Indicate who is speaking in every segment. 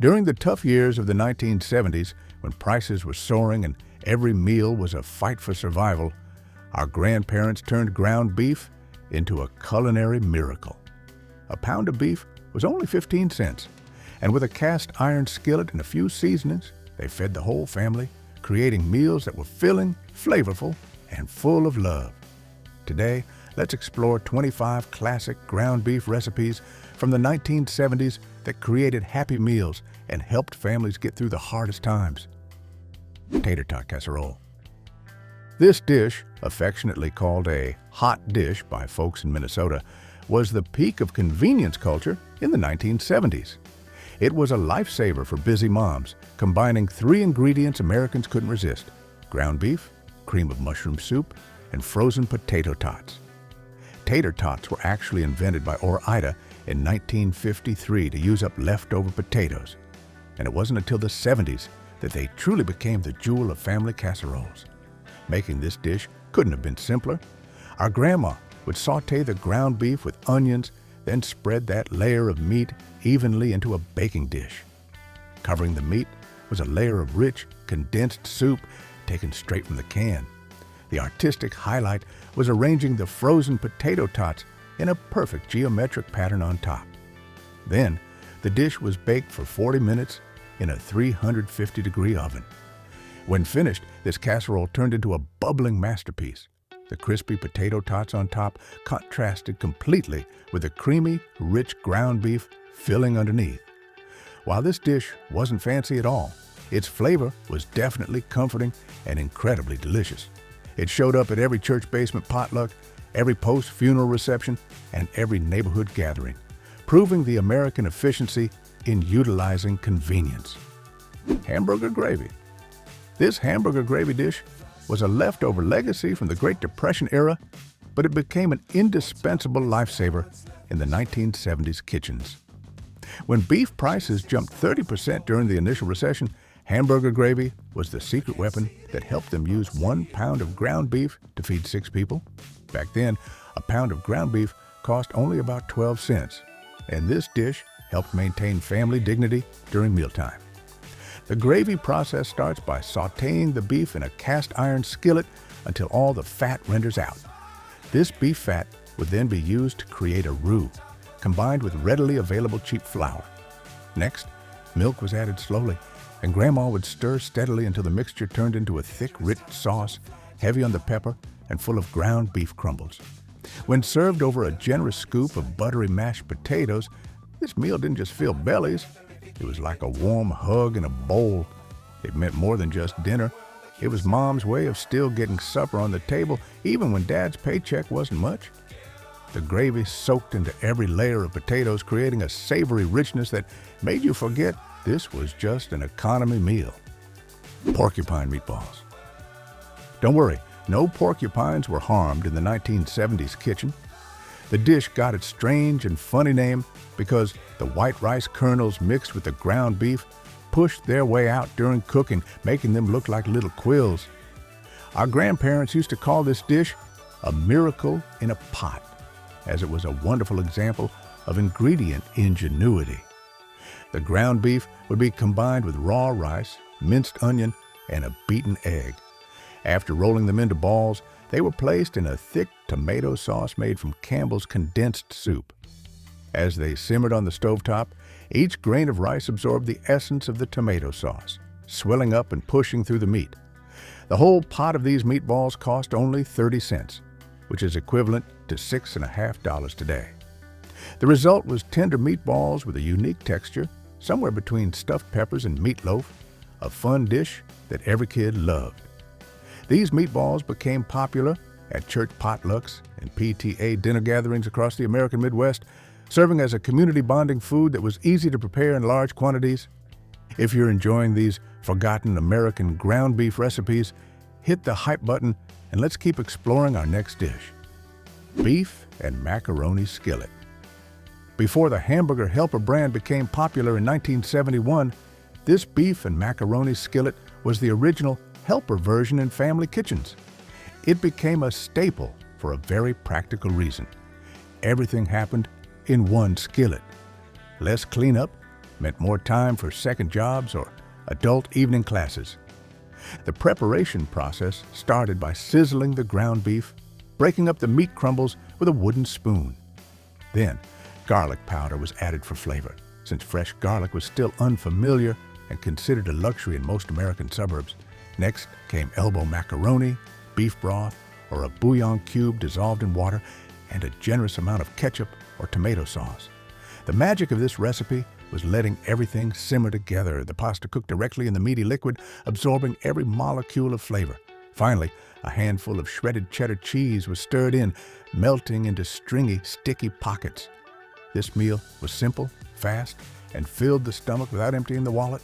Speaker 1: During the tough years of the 1970s, when prices were soaring and every meal was a fight for survival, our grandparents turned ground beef into a culinary miracle. A pound of beef was only 15 cents, and with a cast iron skillet and a few seasonings, they fed the whole family, creating meals that were filling, flavorful, and full of love. Today, let's explore 25 classic ground beef recipes from the 1970s that created happy meals and helped families get through the hardest times. Tater tot casserole. This dish, affectionately called a hot dish by folks in Minnesota, was the peak of convenience culture in the 1970s. It was a lifesaver for busy moms, combining 3 ingredients Americans couldn't resist: ground beef, cream of mushroom soup, and frozen potato tots. Tater tots were actually invented by Ida in 1953 to use up leftover potatoes, and it wasn't until the 70s that they truly became the jewel of family casseroles. Making this dish couldn't have been simpler. Our grandma would saute the ground beef with onions, then spread that layer of meat evenly into a baking dish. Covering the meat was a layer of rich, condensed soup taken straight from the can. The artistic highlight was arranging the frozen potato tots in a perfect geometric pattern on top. Then, the dish was baked for 40 minutes in a 350-degree oven. When finished, this casserole turned into a bubbling masterpiece. The crispy potato tots on top contrasted completely with the creamy, rich ground beef filling underneath. While this dish wasn't fancy at all, its flavor was definitely comforting and incredibly delicious. It showed up at every church basement potluck, every post-funeral reception, and every neighborhood gathering, proving the American efficiency in utilizing convenience. Hamburger gravy. This hamburger gravy dish was a leftover legacy from the Great Depression era, but it became an indispensable lifesaver in the 1970s kitchens. When beef prices jumped 30% during the initial recession, hamburger gravy was the secret weapon that helped them use 1 pound of ground beef to feed 6 people. Back then, a pound of ground beef cost only about 12 cents, and this dish helped maintain family dignity during mealtime. The gravy process starts by sautéing the beef in a cast iron skillet until all the fat renders out. This beef fat would then be used to create a roux, combined with readily available cheap flour. Next, milk was added slowly, and Grandma would stir steadily until the mixture turned into a thick, rich sauce, heavy on the pepper and full of ground beef crumbles. When served over a generous scoop of buttery mashed potatoes, this meal didn't just fill bellies. It was like a warm hug in a bowl. It meant more than just dinner. It was Mom's way of still getting supper on the table, even when Dad's paycheck wasn't much. The gravy soaked into every layer of potatoes, creating a savory richness that made you forget this was just an economy meal. Porcupine meatballs. Don't worry, no porcupines were harmed in the 1970s kitchen. The dish got its strange and funny name because the white rice kernels mixed with the ground beef pushed their way out during cooking, making them look like little quills. Our grandparents used to call this dish a miracle in a pot, as it was a wonderful example of ingredient ingenuity. The ground beef would be combined with raw rice, minced onion, and a beaten egg. After rolling them into balls, they were placed in a thick tomato sauce made from Campbell's condensed soup. As they simmered on the stovetop, each grain of rice absorbed the essence of the tomato sauce, swelling up and pushing through the meat. The whole pot of these meatballs cost only 30 cents, which is equivalent to $6.50 today. The result was tender meatballs with a unique texture, somewhere between stuffed peppers and meatloaf, a fun dish that every kid loved. These meatballs became popular at church potlucks and PTA dinner gatherings across the American Midwest, serving as a community bonding food that was easy to prepare in large quantities. If you're enjoying these forgotten American ground beef recipes, hit the hype button and let's keep exploring our next dish. Beef and macaroni skillet. Before the Hamburger Helper brand became popular in 1971, this beef and macaroni skillet was the original Helper version in family kitchens. It became a staple for a very practical reason. Everything happened in one skillet. Less cleanup meant more time for second jobs or adult evening classes. The preparation process started by sizzling the ground beef, breaking up the meat crumbles with a wooden spoon. Then, garlic powder was added for flavor, since fresh garlic was still unfamiliar and considered a luxury in most American suburbs. Next came elbow macaroni, beef broth, or a bouillon cube dissolved in water, and a generous amount of ketchup or tomato sauce. The magic of this recipe was letting everything simmer together, the pasta cooked directly in the meaty liquid, absorbing every molecule of flavor. Finally, a handful of shredded cheddar cheese was stirred in, melting into stringy, sticky pockets. This meal was simple, fast, and filled the stomach without emptying the wallet.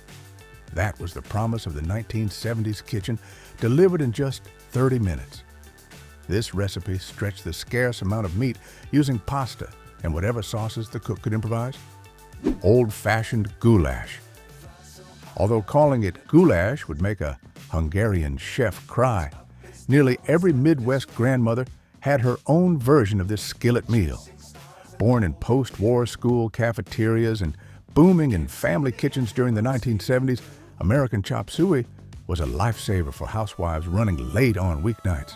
Speaker 1: That was the promise of the 1970s kitchen, delivered in just 30 minutes. This recipe stretched the scarce amount of meat using pasta and whatever sauces the cook could improvise. Old-fashioned goulash. Although calling it goulash would make a Hungarian chef cry, nearly every Midwest grandmother had her own version of this skillet meal. Born in post-war school cafeterias and booming in family kitchens during the 1970s, American chop suey was a lifesaver for housewives running late on weeknights.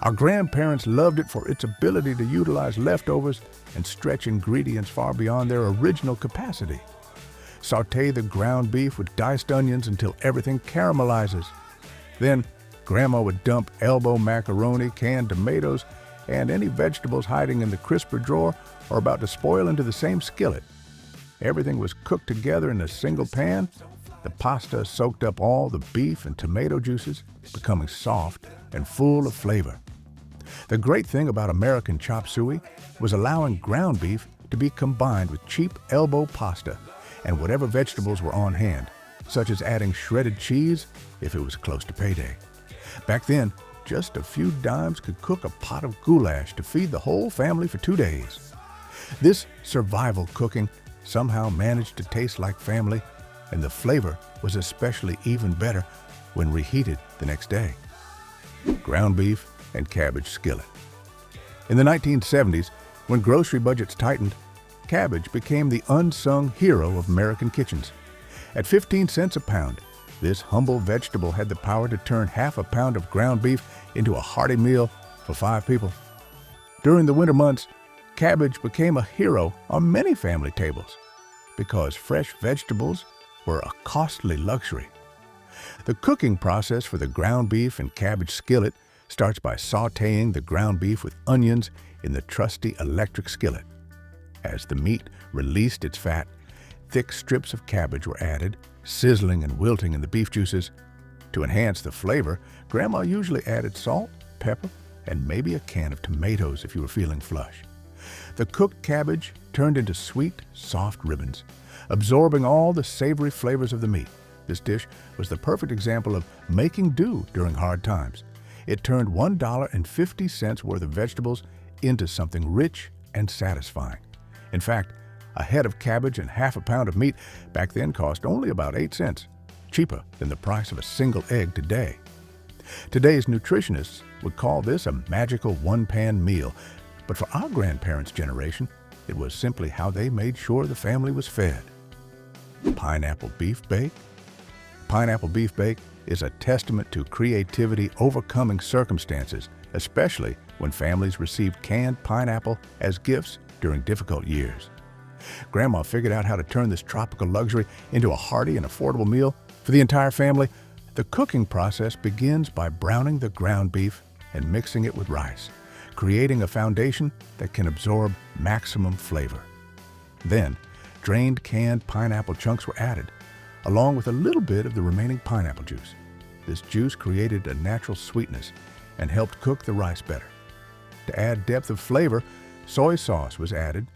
Speaker 1: Our grandparents loved it for its ability to utilize leftovers and stretch ingredients far beyond their original capacity. Sauté the ground beef with diced onions until everything caramelizes. Then, Grandma would dump elbow macaroni, canned tomatoes, and any vegetables hiding in the crisper drawer or about to spoil into the same skillet. Everything was cooked together in a single pan. The pasta soaked up all the beef and tomato juices, becoming soft and full of flavor. The great thing about American chop suey was allowing ground beef to be combined with cheap elbow pasta and whatever vegetables were on hand, such as adding shredded cheese if it was close to payday. Back then, just a few dimes could cook a pot of goulash to feed the whole family for 2 days. This survival cooking somehow managed to taste like family, and the flavor was especially even better when reheated the next day. Ground beef and cabbage skillet. In the 1970s, when grocery budgets tightened, cabbage became the unsung hero of American kitchens. At 15 cents a pound, this humble vegetable had the power to turn half a pound of ground beef into a hearty meal for 5 people. During the winter months, cabbage became a hero on many family tables because fresh vegetables were a costly luxury. The cooking process for the ground beef and cabbage skillet starts by sautéing the ground beef with onions in the trusty electric skillet. As the meat released its fat, thick strips of cabbage were added, sizzling and wilting in the beef juices. To enhance the flavor, Grandma usually added salt, pepper, and maybe a can of tomatoes if you were feeling flush. The cooked cabbage turned into sweet, soft ribbons, absorbing all the savory flavors of the meat. This dish was the perfect example of making do during hard times. It turned $1.50 worth of vegetables into something rich and satisfying. In fact, a head of cabbage and half a pound of meat back then cost only about 8 cents, cheaper than the price of a single egg today. Today's nutritionists would call this a magical one-pan meal, but for our grandparents' generation, it was simply how they made sure the family was fed. Pineapple beef bake. Pineapple beef bake is a testament to creativity overcoming circumstances, especially when families received canned pineapple as gifts during difficult years. Grandma figured out how to turn this tropical luxury into a hearty and affordable meal for the entire family. The cooking process begins by browning the ground beef and mixing it with rice, creating a foundation that can absorb maximum flavor. Then, drained canned pineapple chunks were added, along with a little bit of the remaining pineapple juice. This juice created a natural sweetness and helped cook the rice better. To add depth of flavor, soy sauce was added,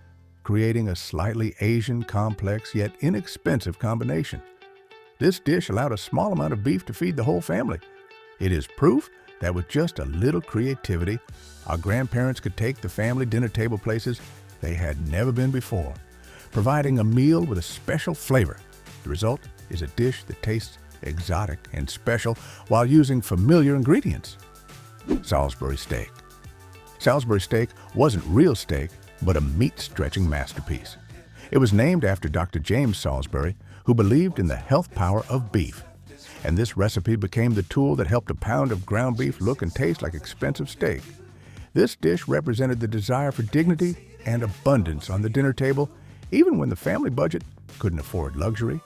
Speaker 1: creating a slightly Asian, complex yet inexpensive combination. This dish allowed a small amount of beef to feed the whole family. It is proof that with just a little creativity, our grandparents could take the family dinner table places they had never been before, providing a meal with a special flavor. The result is a dish that tastes exotic and special while using familiar ingredients. Salisbury steak. Salisbury steak wasn't real steak, but a meat-stretching masterpiece. It was named after Dr. James Salisbury, who believed in the health power of beef. And this recipe became the tool that helped a pound of ground beef look and taste like expensive steak. This dish represented the desire for dignity and abundance on the dinner table, even when the family budget couldn't afford luxury.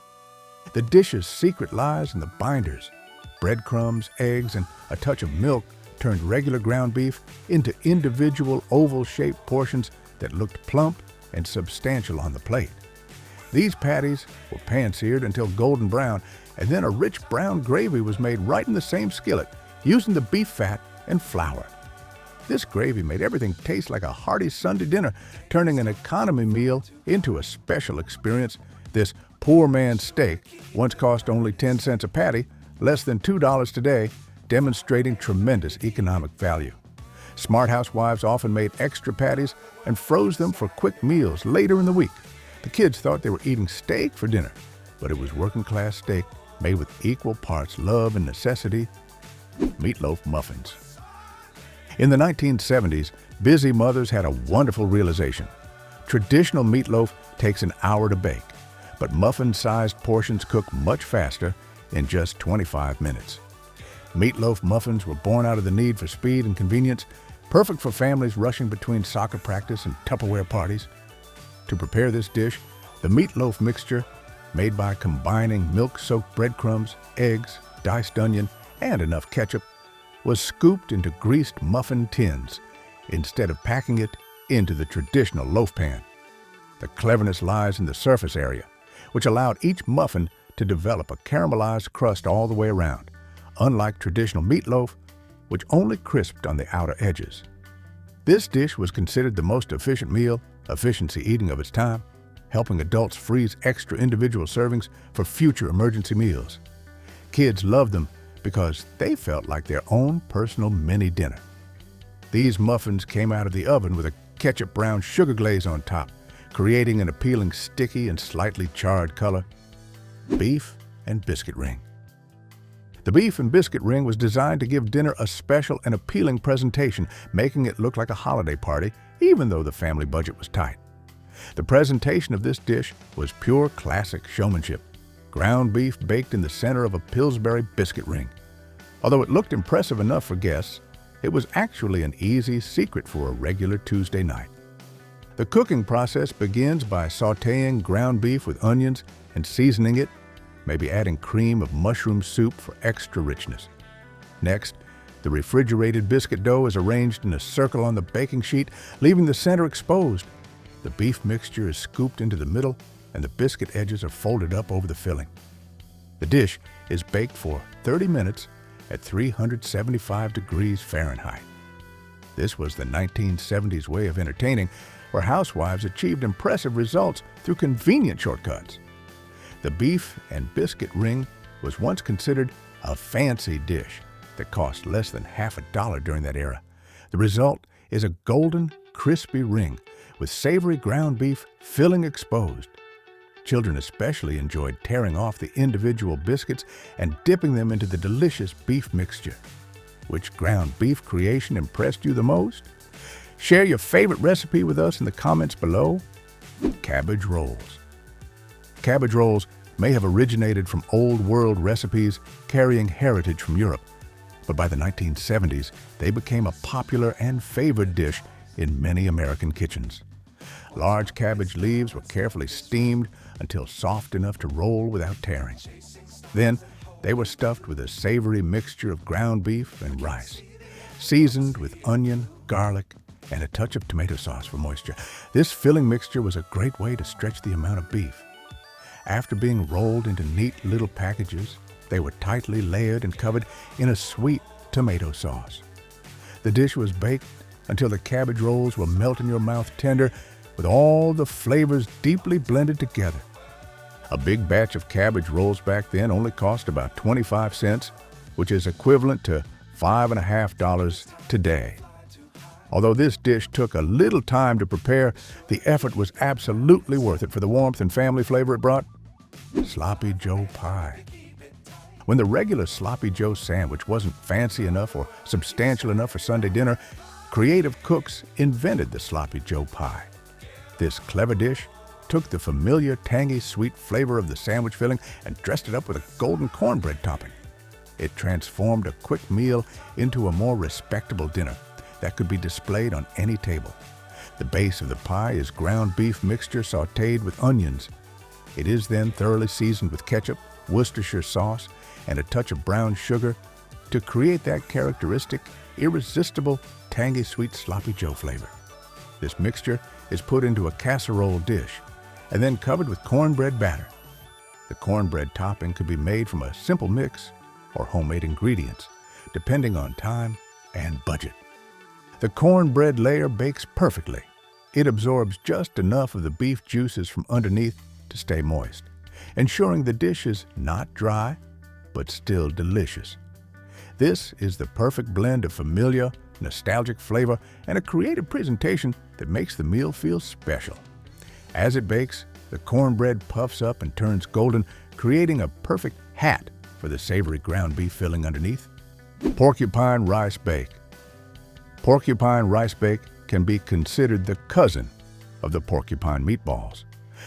Speaker 1: The dish's secret lies in the binders. Breadcrumbs, eggs, and a touch of milk turned regular ground beef into individual oval-shaped portions that looked plump and substantial on the plate. These patties were pan-seared until golden brown, and then a rich brown gravy was made right in the same skillet, using the beef fat and flour. This gravy made everything taste like a hearty Sunday dinner, turning an economy meal into a special experience. This poor man's steak once cost only 10 cents a patty, less than $2 today, demonstrating tremendous economic value. Smart housewives often made extra patties and froze them for quick meals later in the week. The kids thought they were eating steak for dinner, but it was working-class steak made with equal parts love and necessity. Meatloaf muffins. In the 1970s, busy mothers had a wonderful realization. Traditional meatloaf takes an hour to bake, but muffin-sized portions cook much faster in just 25 minutes. Meatloaf muffins were born out of the need for speed and convenience, perfect for families rushing between soccer practice and Tupperware parties. To prepare this dish, the meatloaf mixture, made by combining milk-soaked breadcrumbs, eggs, diced onion, and enough ketchup, was scooped into greased muffin tins instead of packing it into the traditional loaf pan. The cleverness lies in the surface area, which allowed each muffin to develop a caramelized crust all the way around, unlike traditional meatloaf, which only crisped on the outer edges. This dish was considered the most efficient meal, efficiency eating of its time, helping adults freeze extra individual servings for future emergency meals. Kids loved them because they felt like their own personal mini dinner. These muffins came out of the oven with a ketchup brown sugar glaze on top, creating an appealing sticky and slightly charred color. Beef and biscuit ring. The beef and biscuit ring was designed to give dinner a special and appealing presentation, making it look like a holiday party, even though the family budget was tight. The presentation of this dish was pure classic showmanship. Ground beef baked in the center of a Pillsbury biscuit ring. Although it looked impressive enough for guests, it was actually an easy secret for a regular Tuesday night. The cooking process begins by sautéing ground beef with onions and seasoning it, maybe adding cream of mushroom soup for extra richness. Next, the refrigerated biscuit dough is arranged in a circle on the baking sheet, leaving the center exposed. The beef mixture is scooped into the middle, and the biscuit edges are folded up over the filling. The dish is baked for 30 minutes at 375 degrees Fahrenheit. This was the 1970s way of entertaining, where housewives achieved impressive results through convenient shortcuts. The beef and biscuit ring was once considered a fancy dish that cost less than $50 during that era. The result is a golden, crispy ring with savory ground beef filling exposed. Children especially enjoyed tearing off the individual biscuits and dipping them into the delicious beef mixture. Which ground beef creation impressed you the most? Share your favorite recipe with us in the comments below. Cabbage rolls. Cabbage rolls may have originated from old world recipes carrying heritage from Europe, but by the 1970s, they became a popular and favored dish in many American kitchens. Large cabbage leaves were carefully steamed until soft enough to roll without tearing. Then, they were stuffed with a savory mixture of ground beef and rice, seasoned with onion, garlic, and a touch of tomato sauce for moisture. This filling mixture was a great way to stretch the amount of beef. After being rolled into neat little packages, they were tightly layered and covered in a sweet tomato sauce. The dish was baked until the cabbage rolls will melt in your mouth tender, with all the flavors deeply blended together. A big batch of cabbage rolls back then only cost about 25 cents, which is equivalent to $5.50 today. Although this dish took a little time to prepare, the effort was absolutely worth it for the warmth and family flavor it brought. Sloppy Joe pie. When the regular Sloppy Joe sandwich wasn't fancy enough or substantial enough for Sunday dinner, creative cooks invented the Sloppy Joe pie. This clever dish took the familiar tangy sweet flavor of the sandwich filling and dressed it up with a golden cornbread topping. It transformed a quick meal into a more respectable dinner that could be displayed on any table. The base of the pie is ground beef mixture sautéed with onions. It is then thoroughly seasoned with ketchup, Worcestershire sauce, and a touch of brown sugar to create that characteristic, irresistible, tangy sweet sloppy joe flavor. This mixture is put into a casserole dish and then covered with cornbread batter. The cornbread topping could be made from a simple mix or homemade ingredients, depending on time and budget. The cornbread layer bakes perfectly. It absorbs just enough of the beef juices from underneath to stay moist, ensuring the dish is not dry, but still delicious. This is the perfect blend of familiar, nostalgic flavor and a creative presentation that makes the meal feel special. As it bakes, the cornbread puffs up and turns golden, creating a perfect hat for the savory ground beef filling underneath. Porcupine rice bake. Porcupine rice bake can be considered the cousin of the porcupine meatballs.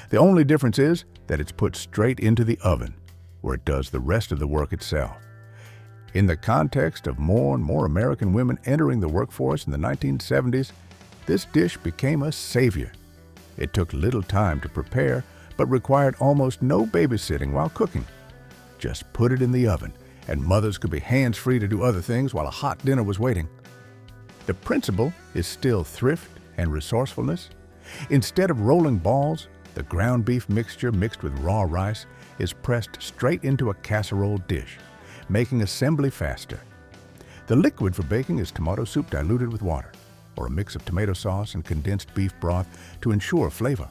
Speaker 1: The only difference is that it's put straight into the oven, where it does the rest of the work itself. In the context of more and more American women entering the workforce in the 1970s, this dish became a savior. It took little time to prepare, but required almost no babysitting while cooking. Just put it in the oven, and mothers could be hands-free to do other things while a hot dinner was waiting. The principle is still thrift and resourcefulness. Instead of rolling balls, the ground beef mixture mixed with raw rice is pressed straight into a casserole dish, making assembly faster. The liquid for baking is tomato soup diluted with water, or a mix of tomato sauce and condensed beef broth to ensure flavor.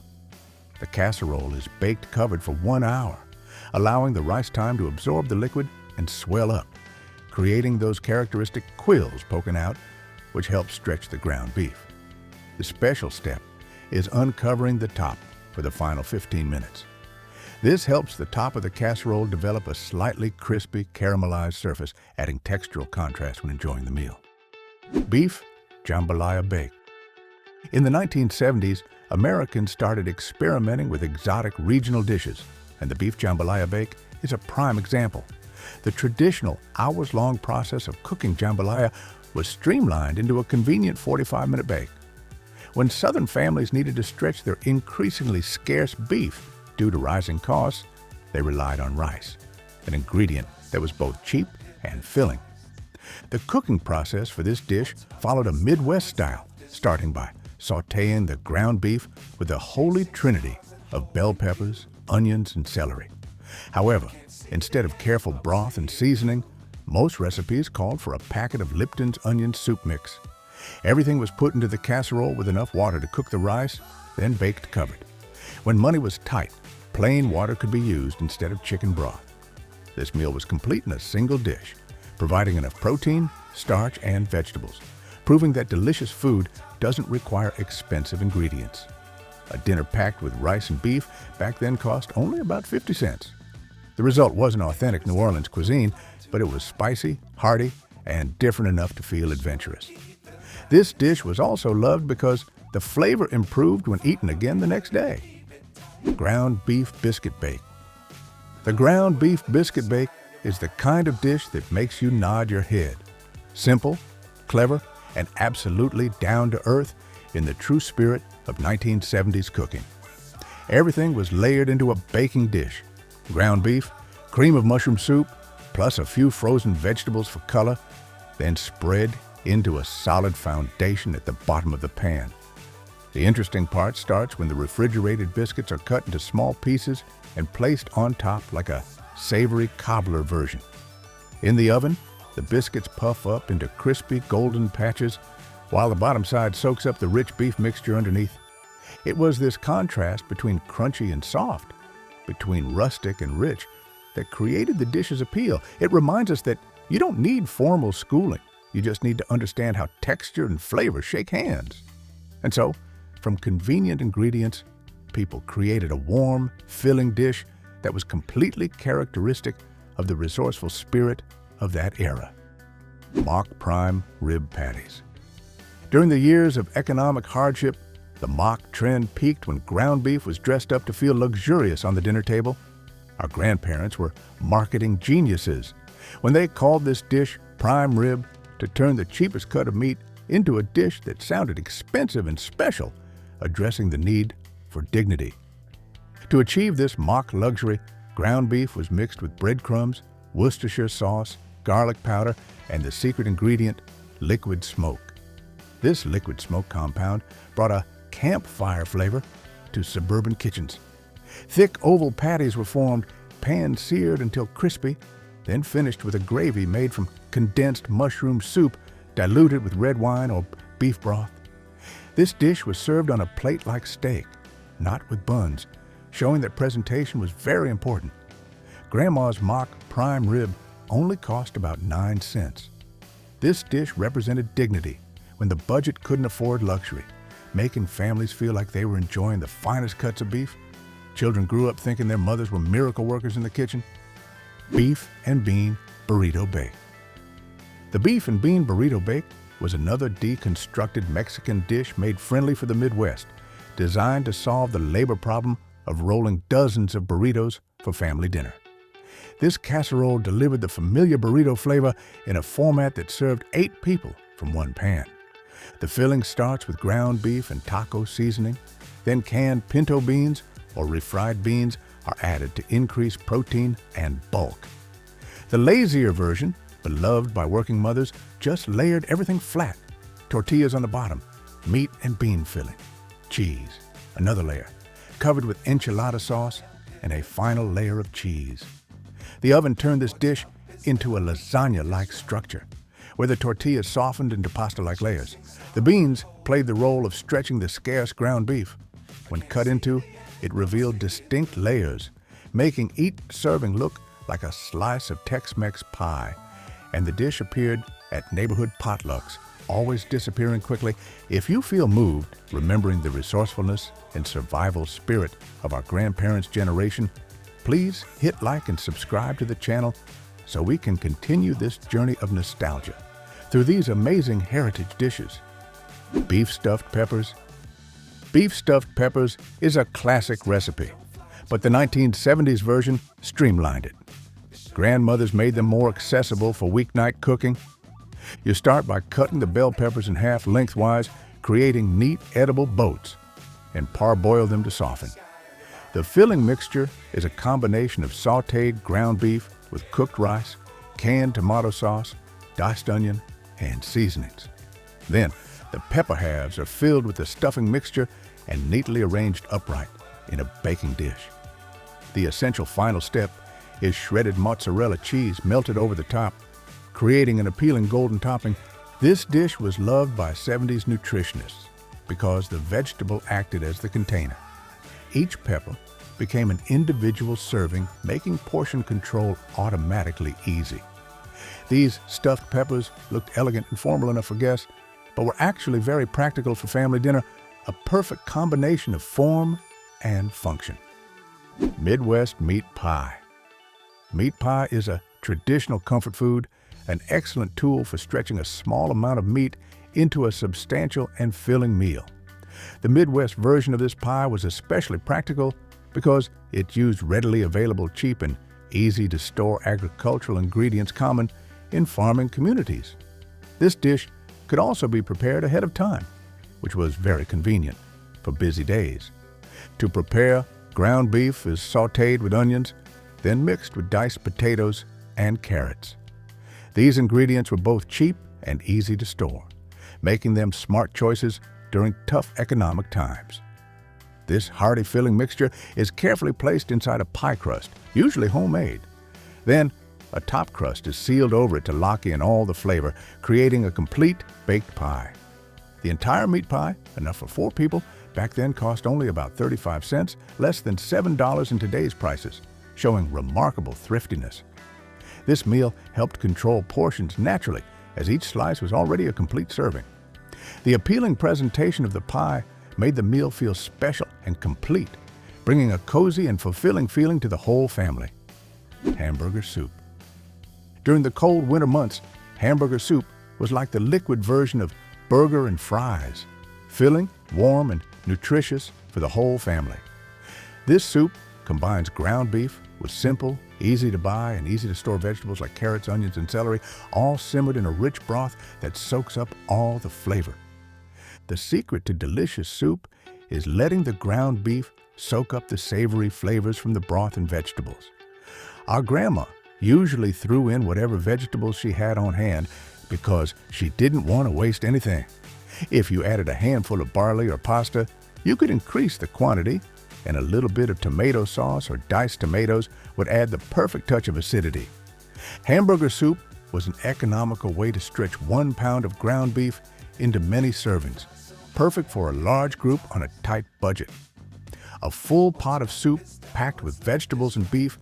Speaker 1: The casserole is baked covered for 1 hour, allowing the rice time to absorb the liquid and swell up, creating those characteristic quills poking out, which help stretch the ground beef. The special step is uncovering the top for the final 15 minutes. This helps the top of the casserole develop a slightly crispy, caramelized surface, adding textural contrast when enjoying the meal. Beef jambalaya bake. In the 1970s, Americans started experimenting with exotic regional dishes, and the beef jambalaya bake is a prime example. The traditional hours-long process of cooking jambalaya was streamlined into a convenient 45-minute bake. When Southern families needed to stretch their increasingly scarce beef due to rising costs, they relied on rice, an ingredient that was both cheap and filling. The cooking process for this dish followed a Midwest style, starting by sautéing the ground beef with a holy trinity of bell peppers, onions, and celery. However, instead of careful broth and seasoning, most recipes called for a packet of Lipton's onion soup mix. Everything was put into the casserole with enough water to cook the rice, then baked covered. When money was tight, plain water could be used instead of chicken broth. This meal was complete in a single dish, providing enough protein, starch, and vegetables, proving that delicious food doesn't require expensive ingredients. A dinner packed with rice and beef back then cost only about 50 cents. The result wasn't authentic New Orleans cuisine, but it was spicy, hearty, and different enough to feel adventurous. This dish was also loved because the flavor improved when eaten again the next day. Ground beef biscuit bake. The ground beef biscuit bake is the kind of dish that makes you nod your head. Simple, clever, and absolutely down-to-earth in the true spirit of 1970s cooking. Everything was layered into a baking dish. Ground beef, cream of mushroom soup, plus a few frozen vegetables for color, then spread into a solid foundation at the bottom of the pan. The interesting part starts when the refrigerated biscuits are cut into small pieces and placed on top like a savory cobbler version. In the oven, the biscuits puff up into crispy golden patches while the bottom side soaks up the rich beef mixture underneath. It was this contrast between crunchy and soft, between rustic and rich, that created the dish's appeal. It reminds us that you don't need formal schooling. You just need to understand how texture and flavor shake hands. And so, from convenient ingredients, people created a warm, filling dish that was completely characteristic of the resourceful spirit of that era. Mock prime rib patties. During the years of economic hardship, The mock trend peaked when ground beef was dressed up to feel luxurious on the dinner table. Our grandparents were marketing geniuses when they called this dish prime rib to turn the cheapest cut of meat into a dish that sounded expensive and special, addressing the need for dignity. To achieve this mock luxury, ground beef was mixed with breadcrumbs, Worcestershire sauce, garlic powder, and the secret ingredient, liquid smoke. This liquid smoke compound brought a campfire flavor to suburban kitchens. Thick oval patties were formed, pan-seared until crispy, then finished with a gravy made from condensed mushroom soup diluted with red wine or beef broth. This dish was served on a plate like steak, not with buns, showing that presentation was very important. Grandma's mock prime rib only cost about 9 cents. This dish represented dignity when the budget couldn't afford luxury, making families feel like they were enjoying the finest cuts of beef. Children grew up thinking their mothers were miracle workers in the kitchen. Beef and bean burrito bake. The beef and bean burrito bake was another deconstructed Mexican dish made friendly for the Midwest, designed to solve the labor problem of rolling dozens of burritos for family dinner. This casserole delivered the familiar burrito flavor in a format that served 8 people from one pan. The filling starts with ground beef and taco seasoning, then canned pinto beans or refried beans are added to increase protein and bulk. The lazier version, beloved by working mothers, just layered everything flat. Tortillas on the bottom, meat and bean filling, cheese, another layer, covered with enchilada sauce, and a final layer of cheese. The oven turned this dish into a lasagna-like structure, where the tortillas softened into pasta-like layers. The beans played the role of stretching the scarce ground beef. When cut into, it revealed distinct layers, making each serving look like a slice of Tex-Mex pie. And the dish appeared at neighborhood potlucks, always disappearing quickly. If you feel moved, remembering the resourcefulness and survival spirit of our grandparents' generation, please hit like and subscribe to the channel so we can continue this journey of nostalgia through these amazing heritage dishes. Beef stuffed peppers. Beef stuffed peppers is a classic recipe, but the 1970s version streamlined it. Grandmothers made them more accessible for weeknight cooking. You start by cutting the bell peppers in half lengthwise, creating neat, edible boats, and parboil them to soften. The filling mixture is a combination of sautéed ground beef with cooked rice, canned tomato sauce, diced onion, and seasonings. Then, the pepper halves are filled with the stuffing mixture and neatly arranged upright in a baking dish. The essential final step is shredded mozzarella cheese melted over the top, creating an appealing golden topping. This dish was loved by 70s nutritionists because the vegetable acted as the container. Each pepper became an individual serving, making portion control automatically easy. These stuffed peppers looked elegant and formal enough for guests, but were actually very practical for family dinner, a perfect combination of form and function. Midwest meat pie. Meat pie is a traditional comfort food, an excellent tool for stretching a small amount of meat into a substantial and filling meal. The Midwest version of this pie was especially practical because it used readily available, cheap, and easy-to-store agricultural ingredients common in farming communities. This dish could also be prepared ahead of time, which was very convenient for busy days. To prepare, ground beef is sautéed with onions, then mixed with diced potatoes and carrots. These ingredients were both cheap and easy to store, making them smart choices during tough economic times. This hearty filling mixture is carefully placed inside a pie crust, usually homemade. Then, a top crust is sealed over it to lock in all the flavor, creating a complete baked pie. The entire meat pie, enough for 4 people, back then cost only about 35 cents, less than $7 in today's prices, showing remarkable thriftiness. This meal helped control portions naturally, as each slice was already a complete serving. The appealing presentation of the pie made the meal feel special and complete, bringing a cozy and fulfilling feeling to the whole family. Hamburger soup. During the cold winter months, hamburger soup was like the liquid version of burger and fries. filling, warm, and nutritious for the whole family. This soup combines ground beef with simple, easy-to-buy and easy-to-store vegetables like carrots, onions, and celery, all simmered in a rich broth that soaks up all the flavor. The secret to delicious soup is letting the ground beef soak up the savory flavors from the broth and vegetables. Our grandma usually threw in whatever vegetables she had on hand because she didn't want to waste anything. If you added a handful of barley or pasta, you could increase the quantity, and a little bit of tomato sauce or diced tomatoes would add the perfect touch of acidity. Hamburger soup was an economical way to stretch 1 pound of ground beef into many servings, perfect for a large group on a tight budget. A full pot of soup packed with vegetables and beef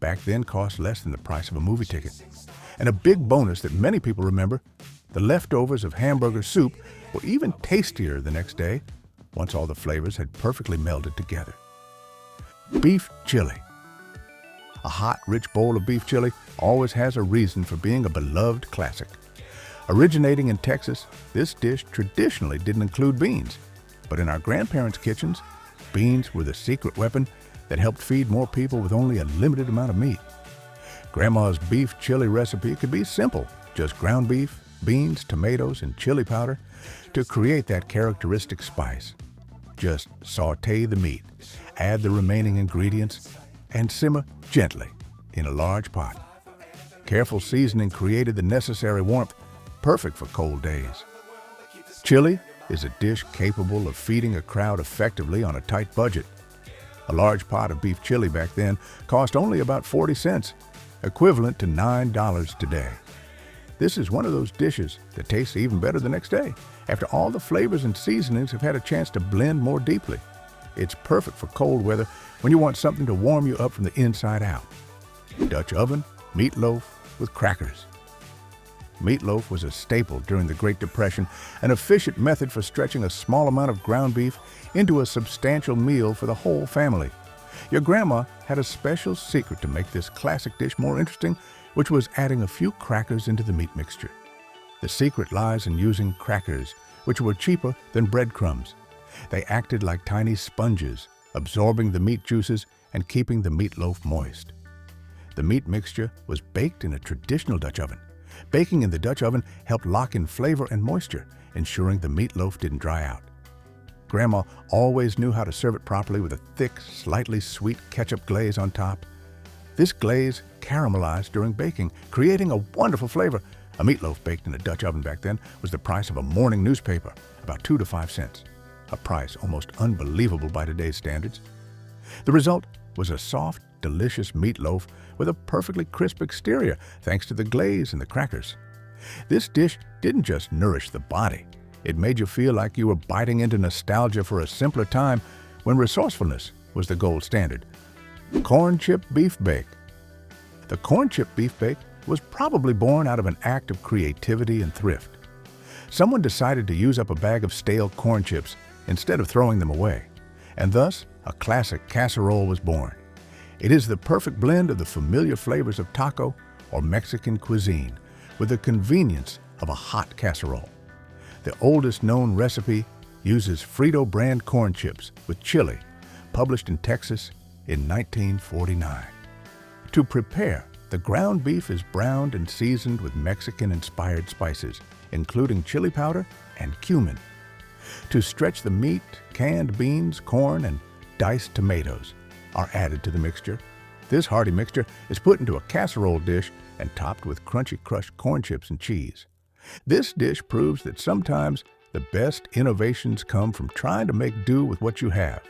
Speaker 1: back then cost less than the price of a movie ticket. And a big bonus that many people remember, the leftovers of hamburger soup were even tastier the next day once all the flavors had perfectly melded together. Beef chili. A hot, rich bowl of beef chili always has a reason for being a beloved classic. Originating in Texas, this dish traditionally didn't include beans, but in our grandparents' kitchens, beans were the secret weapon that helped feed more people with only a limited amount of meat. Grandma's beef chili recipe could be simple, just ground beef, beans, tomatoes, and chili powder to create that characteristic spice. Just saute the meat, add the remaining ingredients, and simmer gently in a large pot. Careful seasoning created the necessary warmth, perfect for cold days. Chili is a dish capable of feeding a crowd effectively on a tight budget. A large pot of beef chili back then cost only about 40 cents, equivalent to $9 today. This is one of those dishes that tastes even better the next day, after all the flavors and seasonings have had a chance to blend more deeply. It's perfect for cold weather when you want something to warm you up from the inside out. Dutch oven, meatloaf with crackers. Meatloaf was a staple during the Great Depression, an efficient method for stretching a small amount of ground beef into a substantial meal for the whole family. Your grandma had a special secret to make this classic dish more interesting, which was adding a few crackers into the meat mixture. The secret lies in using crackers, which were cheaper than breadcrumbs. They acted like tiny sponges, absorbing the meat juices and keeping the meatloaf moist. The meat mixture was baked in a traditional Dutch oven. Baking in the Dutch oven helped lock in flavor and moisture, ensuring the meatloaf didn't dry out. Grandma always knew how to serve it properly with a thick, slightly sweet ketchup glaze on top. This glaze caramelized during baking, creating a wonderful flavor. A meatloaf baked in a Dutch oven back then was the price of a morning newspaper, about 2 to 5 cents, a price almost unbelievable by today's standards. The result was a soft, delicious meatloaf with a perfectly crisp exterior thanks to the glaze and the crackers. This dish didn't just nourish the body. It made you feel like you were biting into nostalgia for a simpler time when resourcefulness was the gold standard. Corn chip beef bake. The corn chip beef bake was probably born out of an act of creativity and thrift. Someone decided to use up a bag of stale corn chips instead of throwing them away, and thus a classic casserole was born. It is the perfect blend of the familiar flavors of taco or Mexican cuisine with the convenience of a hot casserole. The oldest known recipe uses Frito brand corn chips with chili, published in Texas in 1949. To prepare, the ground beef is browned and seasoned with Mexican-inspired spices, including chili powder and cumin. To stretch the meat, canned beans, corn, and diced tomatoes are added to the mixture. This hearty mixture is put into a casserole dish and topped with crunchy crushed corn chips and cheese. This dish proves that sometimes the best innovations come from trying to make do with what you have.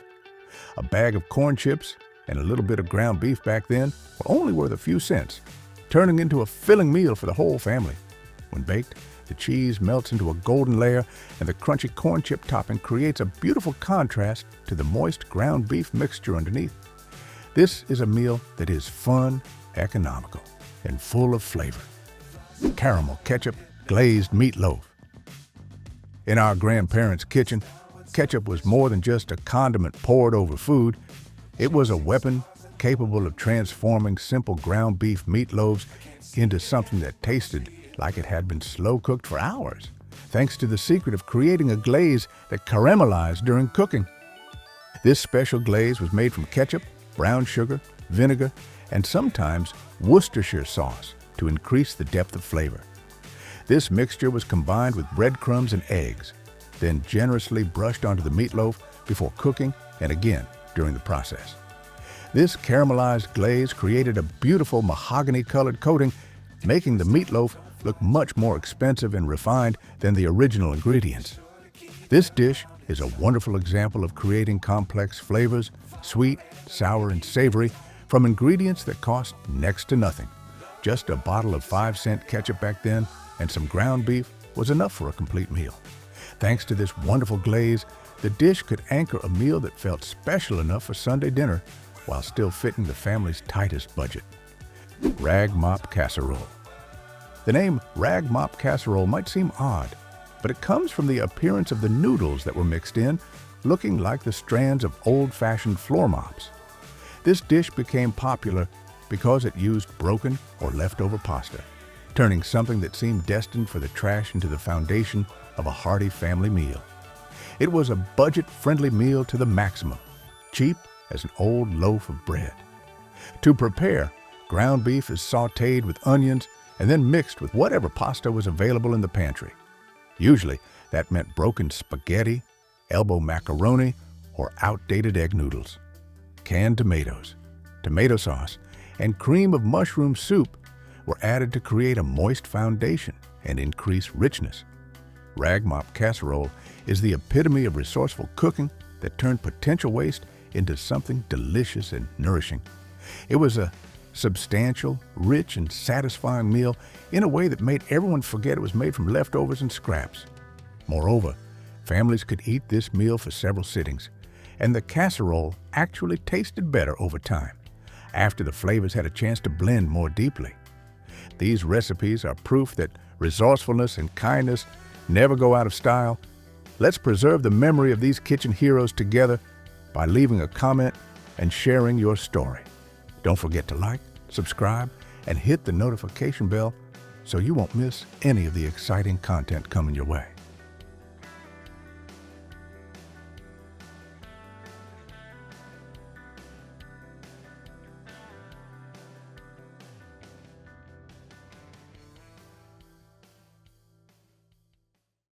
Speaker 1: A bag of corn chips and a little bit of ground beef back then were only worth a few cents, turning into a filling meal for the whole family. When baked, the cheese melts into a golden layer and the crunchy corn chip topping creates a beautiful contrast to the moist ground beef mixture underneath. This is a meal that is fun, economical, and full of flavor. Caramel ketchup glazed meatloaf. In our grandparents' kitchen, ketchup was more than just a condiment poured over food. It was a weapon capable of transforming simple ground beef meatloaves into something that tasted like it had been slow cooked for hours. thanks to the secret of creating a glaze that caramelized during cooking. This special glaze was made from ketchup, brown sugar, vinegar, and sometimes Worcestershire sauce to increase the depth of flavor. This mixture was combined with breadcrumbs and eggs, then generously brushed onto the meatloaf before cooking and again during the process. This caramelized glaze created a beautiful mahogany-colored coating, making the meatloaf look much more expensive and refined than the original ingredients. This dish is a wonderful example of creating complex flavors, sweet, sour, and savory, from ingredients that cost next to nothing. Just a bottle of 5-cent ketchup back then and some ground beef was enough for a complete meal. Thanks to this wonderful glaze, the dish could anchor a meal that felt special enough for Sunday dinner while still fitting the family's tightest budget. Rag mop casserole. The name rag mop casserole might seem odd, but it comes from the appearance of the noodles that were mixed in, looking like the strands of old-fashioned floor mops. This dish became popular because it used broken or leftover pasta, turning something that seemed destined for the trash into the foundation of a hearty family meal. It was a budget-friendly meal to the maximum, cheap as an old loaf of bread. To prepare, ground beef is sautéed with onions and then mixed with whatever pasta was available in the pantry. Usually, that meant broken spaghetti, elbow macaroni, or outdated egg noodles. Canned tomatoes, tomato sauce, and cream of mushroom soup were added to create a moist foundation and increase richness. Rag mop casserole is the epitome of resourceful cooking that turned potential waste into something delicious and nourishing. It was a substantial, rich, and satisfying meal in a way that made everyone forget it was made from leftovers and scraps. Moreover, families could eat this meal for several sittings, and the casserole actually tasted better over time, after the flavors had a chance to blend more deeply. These recipes are proof that resourcefulness and kindness never go out of style. Let's preserve the memory of these kitchen heroes together by leaving a comment and sharing your story. Don't forget to like, subscribe, and hit the notification bell so you won't miss any of the exciting content coming your way.